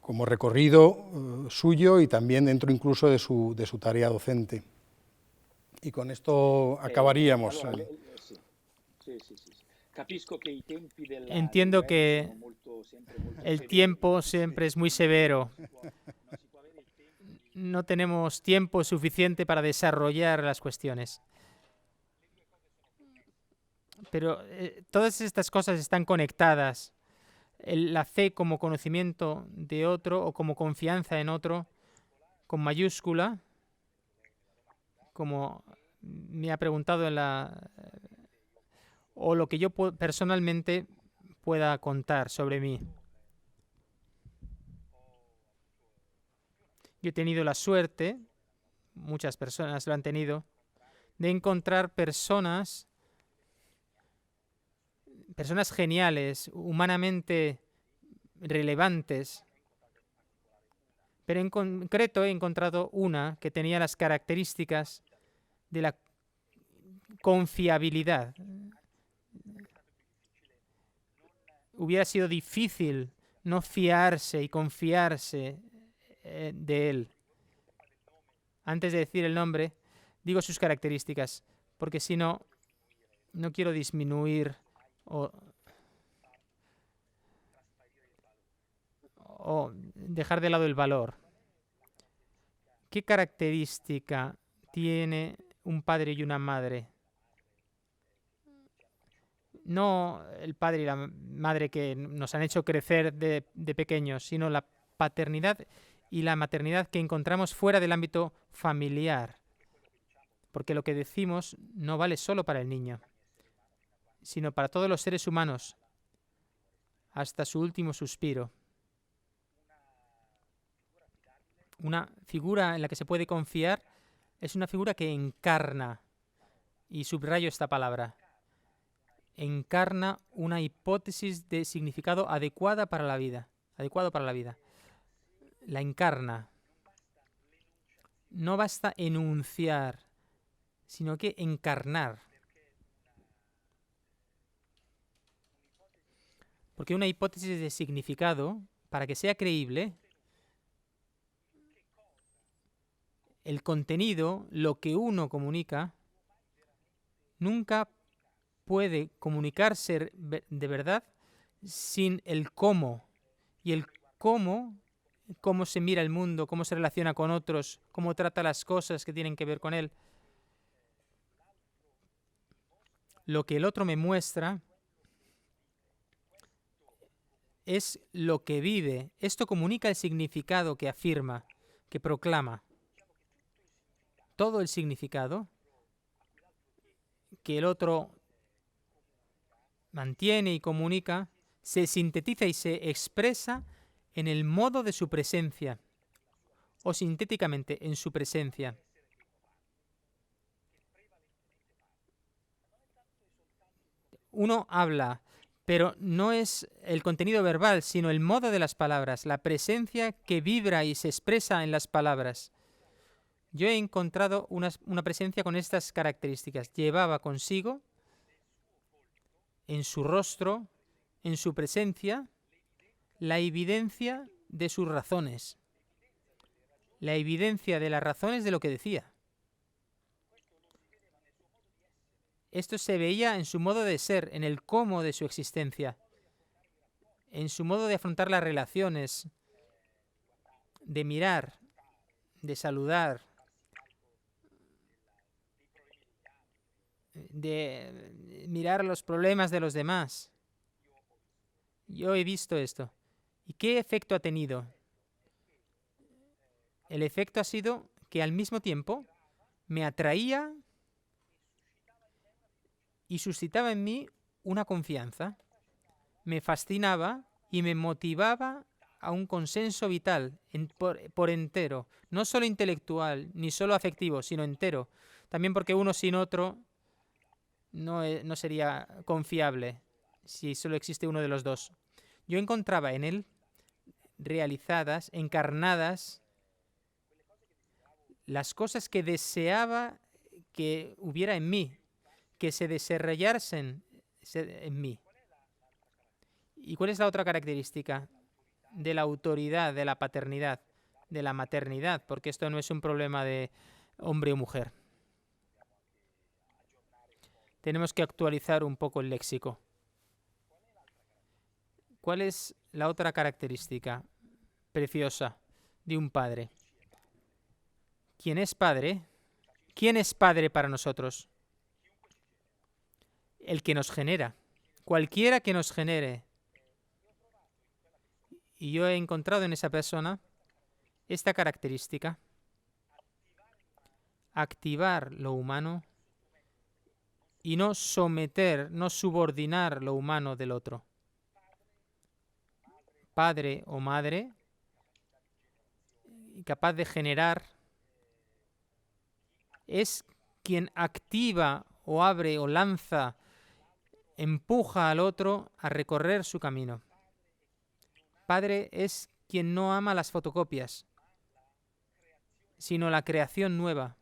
como recorrido suyo y también dentro incluso de su tarea docente. Y con esto acabaríamos. Entiendo que el tiempo siempre es muy severo. No tenemos tiempo suficiente para desarrollar las cuestiones. Pero todas estas cosas están conectadas. La fe como conocimiento de otro o como confianza en otro, con mayúscula, como me ha preguntado o lo que yo personalmente pueda contar sobre mí. Yo he tenido la suerte, muchas personas lo han tenido, de encontrar personas geniales, humanamente relevantes, pero en concreto he encontrado una que tenía las características de la confiabilidad. Hubiera sido difícil no fiarse y confiarse de él. Antes de decir el nombre, digo sus características, porque si no, no quiero disminuir o dejar de lado el valor. ¿Qué característica tiene un padre y una madre? No el padre y la madre que nos han hecho crecer de pequeños, sino la paternidad y la maternidad que encontramos fuera del ámbito familiar. Porque lo que decimos no vale solo para el niño, sino para todos los seres humanos, hasta su último suspiro. Una figura en la que se puede confiar es una figura que encarna, y subrayo esta palabra, encarna una hipótesis de significado adecuada para la vida, adecuado para la vida. La encarna. No basta enunciar, sino que encarnar. Porque una hipótesis de significado, para que sea creíble, el contenido, lo que uno comunica, nunca puede comunicarse de verdad sin el cómo. Y el cómo se mira el mundo, cómo se relaciona con otros, cómo trata las cosas que tienen que ver con él. Lo que el otro me muestra es lo que vive. Esto comunica el significado que afirma, que proclama. Todo el significado que el otro mantiene y comunica se sintetiza y se expresa en el modo de su presencia, o sintéticamente en su presencia. Uno habla, pero no es el contenido verbal, sino el modo de las palabras, la presencia que vibra y se expresa en las palabras. Yo he encontrado una presencia con estas características. Llevaba consigo, en su rostro, en su presencia, la evidencia de sus razones, la evidencia de las razones de lo que decía. Esto se veía en su modo de ser, en el cómo de su existencia, en su modo de afrontar las relaciones, de mirar, de saludar, de mirar los problemas de los demás. Yo he visto esto. ¿Y qué efecto ha tenido? El efecto ha sido que al mismo tiempo me atraía y suscitaba en mí una confianza. Me fascinaba y me motivaba a un consenso vital por entero, no solo intelectual ni solo afectivo, sino entero. También porque uno sin otro no sería confiable si solo existe uno de los dos. Yo encontraba en él realizadas, encarnadas, las cosas que deseaba que hubiera en mí, que se desarrollasen en mí. ¿Y cuál es la otra característica? De la autoridad, de la paternidad, de la maternidad, porque esto no es un problema de hombre o mujer. Tenemos que actualizar un poco el léxico. ¿Cuál es la otra característica preciosa de un padre? ¿Quién es padre? ¿Quién es padre para nosotros? El que nos genera. Cualquiera que nos genere. Y yo he encontrado en esa persona esta característica. Activar lo humano y no someter, no subordinar lo humano del otro. Padre o madre y capaz de generar, es quien activa o abre o lanza, empuja al otro a recorrer su camino. Padre es quien no ama las fotocopias, sino la creación nueva,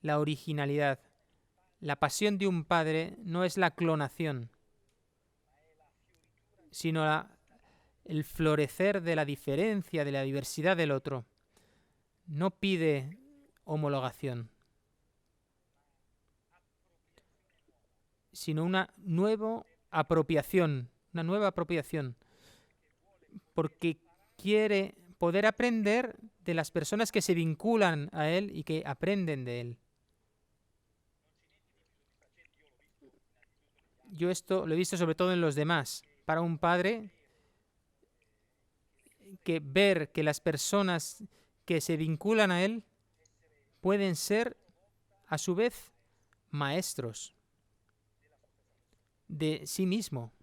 la originalidad. La pasión de un padre no es la clonación, sino el florecer de la diferencia, de la diversidad del otro. No pide homologación, sino una nueva apropiación, porque quiere poder aprender de las personas que se vinculan a él y que aprenden de él. Yo esto lo he visto sobre todo en los demás. Para un padre, que ver que las personas que se vinculan a él pueden ser, a su vez, maestros de sí mismo.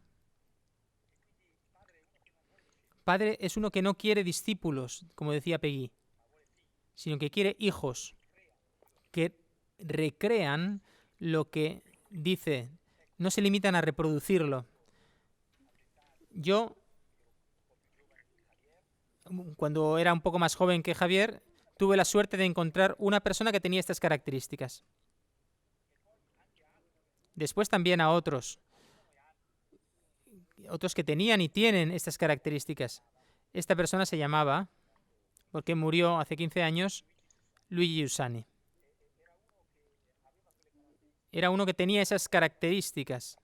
Padre es uno que no quiere discípulos, como decía Peggy, sino que quiere hijos que recrean lo que dice, no se limitan a reproducirlo. Yo, cuando era un poco más joven que Javier, tuve la suerte de encontrar una persona que tenía estas características. Después también a otros que tenían y tienen estas características. Esta persona se llamaba, porque murió hace 15 años, Luigi Giussani. Era uno que tenía esas características,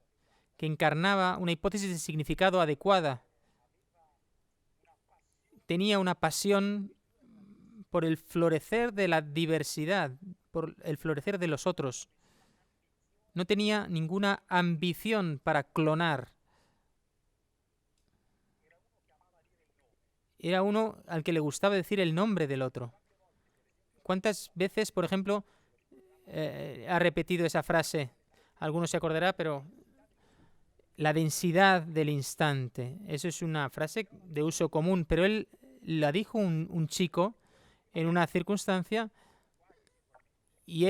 que encarnaba una hipótesis de significado adecuada. Tenía una pasión por el florecer de la diversidad, por el florecer de los otros. No tenía ninguna ambición para clonar. Era uno al que le gustaba decir el nombre del otro. ¿Cuántas veces, por ejemplo, ha repetido esa frase? Alguno se acordará, pero la densidad del instante. Eso es una frase de uso común, pero él la dijo un chico en una circunstancia y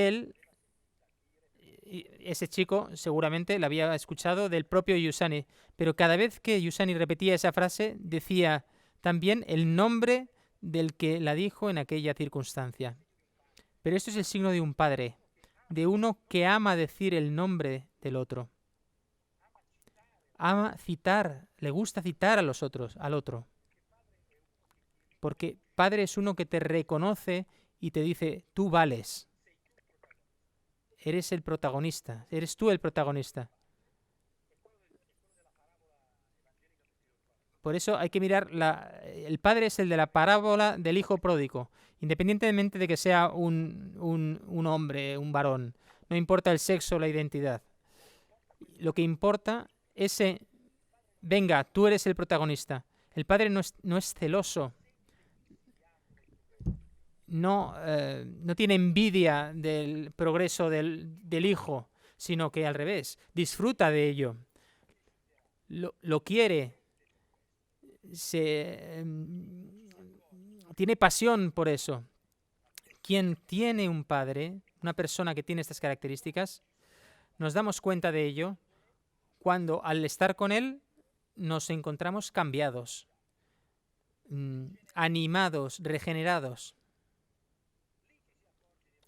ese chico seguramente la había escuchado del propio Giussani, pero cada vez que Giussani repetía esa frase decía también el nombre del que la dijo en aquella circunstancia. Pero esto es el signo de un padre, de uno que ama decir el nombre del otro. Ama citar, le gusta citar a los otros, al otro. Porque padre es uno que te reconoce y te dice, tú vales. Eres el protagonista, eres tú el protagonista. Por eso hay que mirar, el padre es el de la parábola del hijo pródigo, independientemente de que sea un hombre, un varón. No importa el sexo o la identidad. Lo que importa es, venga, tú eres el protagonista. El padre no es celoso, no tiene envidia del progreso del hijo, sino que al revés, disfruta de ello, lo quiere, tiene pasión por eso. Quien tiene un padre, una persona que tiene estas características, nos damos cuenta de ello cuando al estar con él nos encontramos cambiados, animados, regenerados.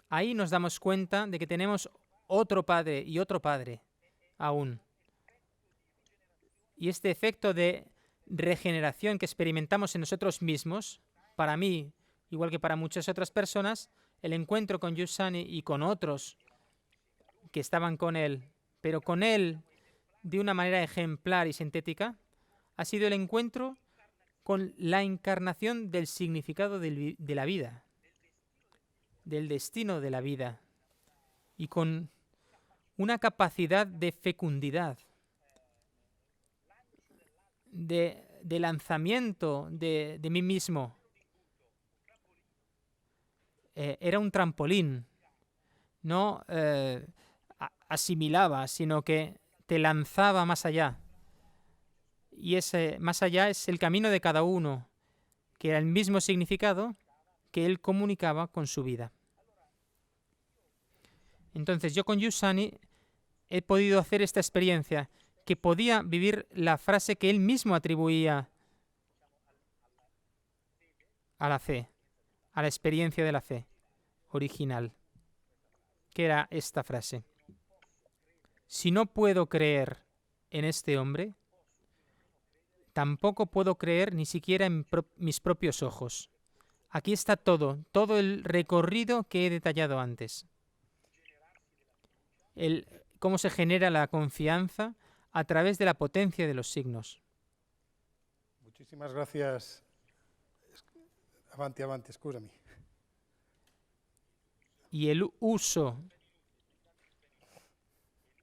Ahí nos damos cuenta de que tenemos otro padre y otro padre aún. Y este efecto de regeneración que experimentamos en nosotros mismos, para mí, igual que para muchas otras personas, el encuentro con Giussani y con otros que estaban con él, pero con él de una manera ejemplar y sintética, ha sido el encuentro con la encarnación del significado de la vida, del destino de la vida, y con una capacidad de fecundidad, de lanzamiento de mí mismo. Era un trampolín, no asimilaba, sino que te lanzaba más allá. Y ese más allá es el camino de cada uno, que era el mismo significado, que él comunicaba con su vida. Entonces yo con Giussani he podido hacer esta experiencia, que podía vivir la frase que él mismo atribuía a la fe, a la experiencia de la fe original, que era esta frase: si no puedo creer en este hombre, tampoco puedo creer ni siquiera en mis propios ojos. Aquí está todo el recorrido que he detallado antes. Cómo se genera la confianza a través de la potencia de los signos. Muchísimas gracias. Avanti, scusami. Y el uso...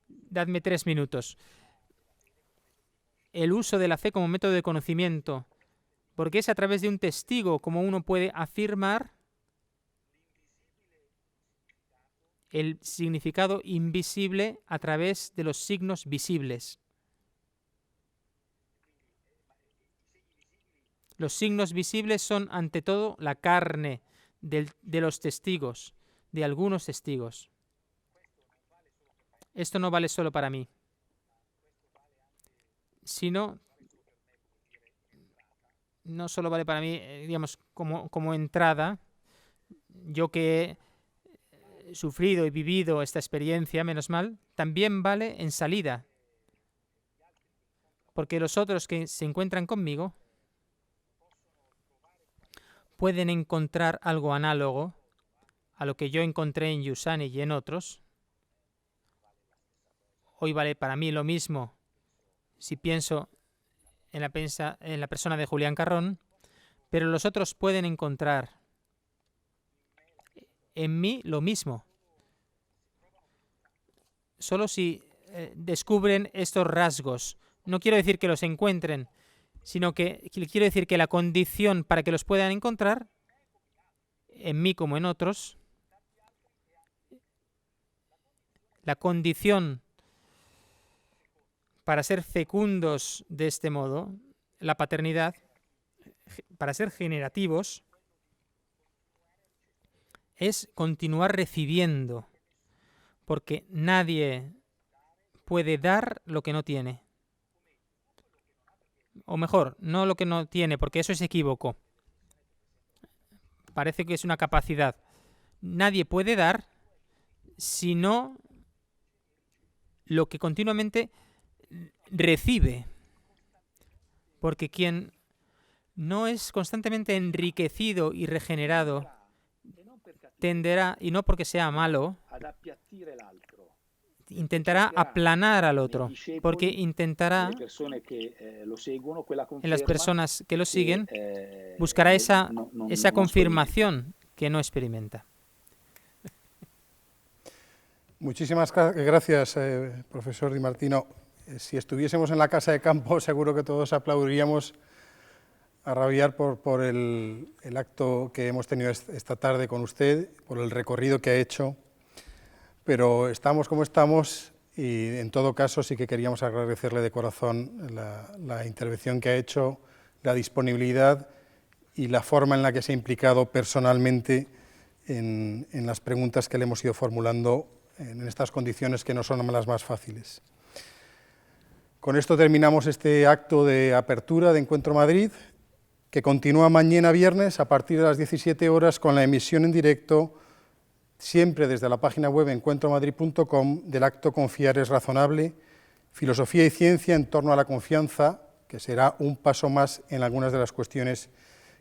Dadme 3 minutos. El uso de la fe como método de conocimiento, porque es a través de un testigo como uno puede afirmar el significado invisible a través de los signos visibles. Los signos visibles son, ante todo, la carne de los testigos, de algunos testigos. Esto no vale solo para mí, sino no solo vale para mí, digamos, como entrada. Yo que he sufrido y vivido esta experiencia, menos mal, también vale en salida, porque los otros que se encuentran conmigo pueden encontrar algo análogo a lo que yo encontré en Giussani y en otros. Hoy vale para mí lo mismo si pienso en la persona de Julián Carrón, pero los otros pueden encontrar en mí lo mismo. Solo si descubren estos rasgos. No quiero decir que los encuentren, sino que quiero decir que la condición para que los puedan encontrar, en mí como en otros, la condición para ser fecundos de este modo, la paternidad, para ser generativos, es continuar recibiendo, porque nadie puede dar lo que no tiene. O mejor, no lo que no tiene, porque eso es equívoco. Parece que es una capacidad. Nadie puede dar sino lo que continuamente recibe. Porque quien no es constantemente enriquecido y regenerado tenderá, y no porque sea malo, intentará aplanar al otro, porque intentará, en las personas que lo siguen, buscará esa confirmación que no experimenta. Muchísimas gracias, profesor Di Martino. Si estuviésemos en la casa de campo, seguro que todos aplaudiríamos a rabiar por el acto que hemos tenido esta tarde con usted, por el recorrido que ha hecho. Pero estamos como estamos y, en todo caso, sí que queríamos agradecerle de corazón la intervención que ha hecho, la disponibilidad y la forma en la que se ha implicado personalmente en las preguntas que le hemos ido formulando en estas condiciones que no son las más fáciles. Con esto terminamos este acto de apertura de Encuentro Madrid, que continúa mañana viernes a partir de las 17 horas con la emisión en directo, siempre desde la página web encuentromadrid.com, del acto Confiar es razonable, filosofía y ciencia en torno a la confianza, que será un paso más en algunas de las cuestiones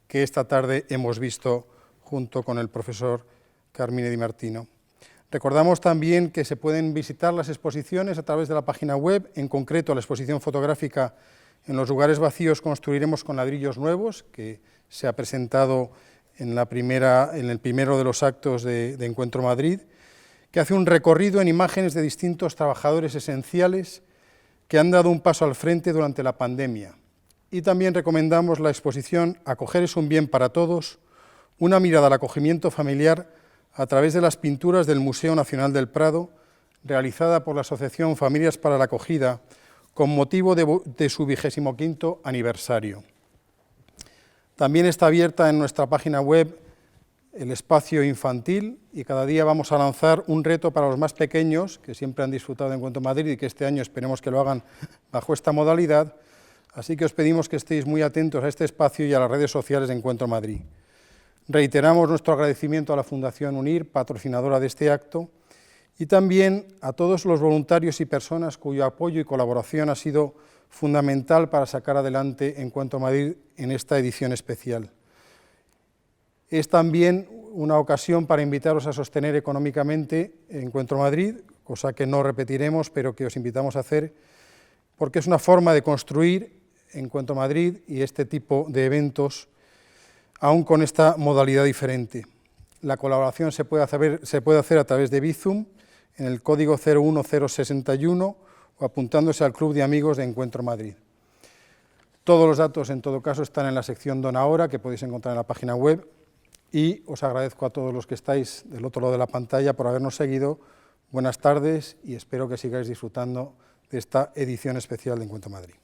que esta tarde hemos visto junto con el profesor Carmine Di Martino. Recordamos también que se pueden visitar las exposiciones a través de la página web, en concreto la exposición fotográfica En los lugares vacíos construiremos con ladrillos nuevos, que se ha presentado en el primero de los actos de Encuentro Madrid, que hace un recorrido en imágenes de distintos trabajadores esenciales que han dado un paso al frente durante la pandemia. Y también recomendamos la exposición Acoger es un bien para todos, una mirada al acogimiento familiar a través de las pinturas del Museo Nacional del Prado, realizada por la Asociación Familias para la Acogida, con motivo de su 25º aniversario. También está abierta en nuestra página web el espacio infantil y cada día vamos a lanzar un reto para los más pequeños, que siempre han disfrutado de Encuentro Madrid y que este año esperemos que lo hagan bajo esta modalidad. Así que os pedimos que estéis muy atentos a este espacio y a las redes sociales de Encuentro Madrid. Reiteramos nuestro agradecimiento a la Fundación UNIR, patrocinadora de este acto, y también a todos los voluntarios y personas cuyo apoyo y colaboración ha sido fundamental para sacar adelante Encuentro Madrid en esta edición especial. Es también una ocasión para invitaros a sostener económicamente Encuentro Madrid, cosa que no repetiremos, pero que os invitamos a hacer, porque es una forma de construir Encuentro Madrid y este tipo de eventos, aún con esta modalidad diferente. La colaboración se puede hacer a través de Bizum, en el código 01061 o apuntándose al Club de Amigos de Encuentro Madrid. Todos los datos, en todo caso, están en la sección Dona Ahora, que podéis encontrar en la página web, y os agradezco a todos los que estáis del otro lado de la pantalla por habernos seguido. Buenas tardes y espero que sigáis disfrutando de esta edición especial de Encuentro Madrid.